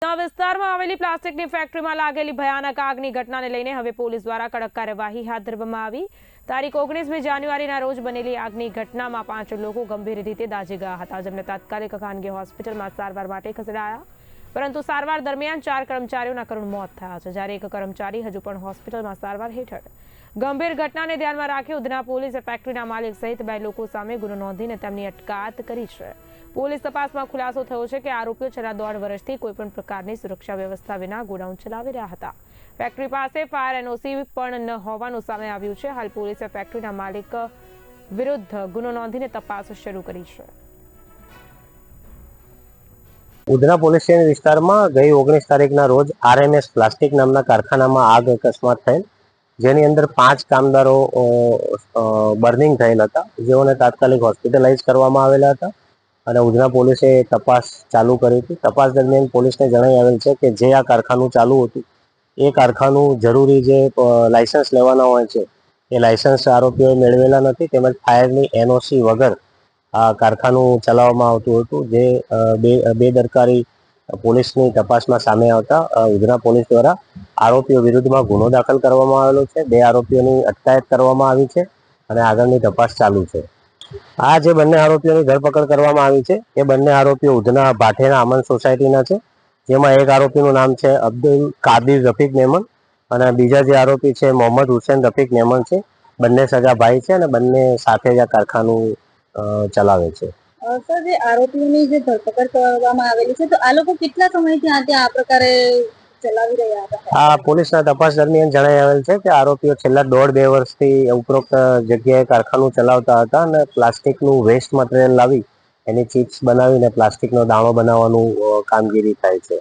વિસ્તારમાં આવેલી પ્લાસ્ટિકની ફેક્ટરીમાં લાગેલી ભયાનક આગની ઘટનાને લઈને હવે પોલીસ દ્વારા કડક કાર્યવાહી હાથ ધરવામાં આવી। તારીખ 19મી જાન્યુઆરીના રોજ બનેલી આગની ઘટનામાં 5 લોકો ગંભીર રીતે દાઝી ગયા હતા, જેમને તાત્કાલિક ખાનગી હોસ્પિટલમાં સારવાર માટે ખસેડાયા, પરંતુ સારવાર દરમિયાન 4 કર્મચારીઓના કરુણ મોત થયા છે, જ્યારે એક કર્મચારી હજુ પણ હોસ્પિટલમાં સારવાર હેઠળ। ગંભીર ઘટનાને ધ્યાનમાં રાખી ઉધના પોલીસે ફેક્ટરીના માલિક સહિત 2 લોકો સામે ગુનો નોંધીને તેમની અટકાયત કરી છે। પોલીસ તપાસમાં ખુલાસો થયો છે કે આરોપીઓ છેલ્લા 1.5 વર્ષથી કોઈપણ પ્રકારની સુરક્ષા વ્યવસ્થા વિના ગોડાઉન ચલાવી રહ્યા હતા। ફેક્ટરી પાસે ફાયર એનઓસી પણ ન હોવાનું સામે આવ્યું છે। હાલ પોલીસે ફેક્ટરીના માલિક વિરુદ્ધ ગુનો નોંધીને તપાસ શરૂ કરી છે। ઉધના પોલીસ સ્ટેશન વિસ્તારમાં ગઈ 19 તારીખના રોજ આરએમએસ પ્લાસ્ટિક નામના કારખાનામાં આગ અકસ્માત થયેલ, જેની અંદર 5 કામદારો બર્નિંગ થયેલ હતા, જેઓને તાત્કાલિક હોસ્પિટલાઇઝ કરવામાં આવેલા હતા અને ઉધના પોલીસે તપાસ ચાલુ કરી હતી। તપાસ દરમિયાન પોલીસને જણાઈ આવેલ છે કે જે આ કારખાનું ચાલુ હતું એ કારખાનું જરૂરી જે લાયસન્સ લેવાના હોય છે એ લાયસન્સ આરોપીઓએ મેળવેલા નથી, તેમજ ફાયરની એનઓસી વગર આ કારખાનું ચલાવવામાં આવતું હતું, જે બેદરકારી પોલીસની તપાસમાં સામે આવતા ઉધના પોલીસ દ્વારા આરોપીઓ વિરુદ્ધમાં ગુનો દાખલ કરવામાં આવેલો છે। 2 આરોપીઓની અટકાયત કરવામાં આવી છે અને આગળની તપાસ ચાલુ છે। આ જે બંને આરોપીઓની ધરપકડ કરવામાં આવી છે એ બંને આરોપીઓ ઉધના ભાઠેના અમન સોસાયટીના છે, જેમાં એક આરોપીનું નામ છે અબ્દુલ કાદિર રફીક મેમન અને બીજા જે આરોપી છે મોહમ્મદ હુસેન રફીક મેમન છે। બંને સગા ભાઈ છે અને બંને સાથે જ આ કારખાનું ચલાવે છે। સર, જે આરોપીઓની જે ધરપકડ કરવામાં આવેલી છે, તો આ લોકો કેટલા સમયથી આ પ્રકારે ચલાવી રહ્યા હતા? આ પોલીસના તપાસ દરમિયાન જણાઈ આવેલ છે કે આરોપીઓ છેલ્લા 1.5-2 વર્ષથી ઉપરોક્ત જગ્યાએ કારખાનું ચલાવતા હતા અને પ્લાસ્ટિકનું વેસ્ટ મટીરિયલ લાવી એની ચિપ્સ બનાવીને પ્લાસ્ટિકનો દાણો બનાવવાનું કામગીરી થાય છે।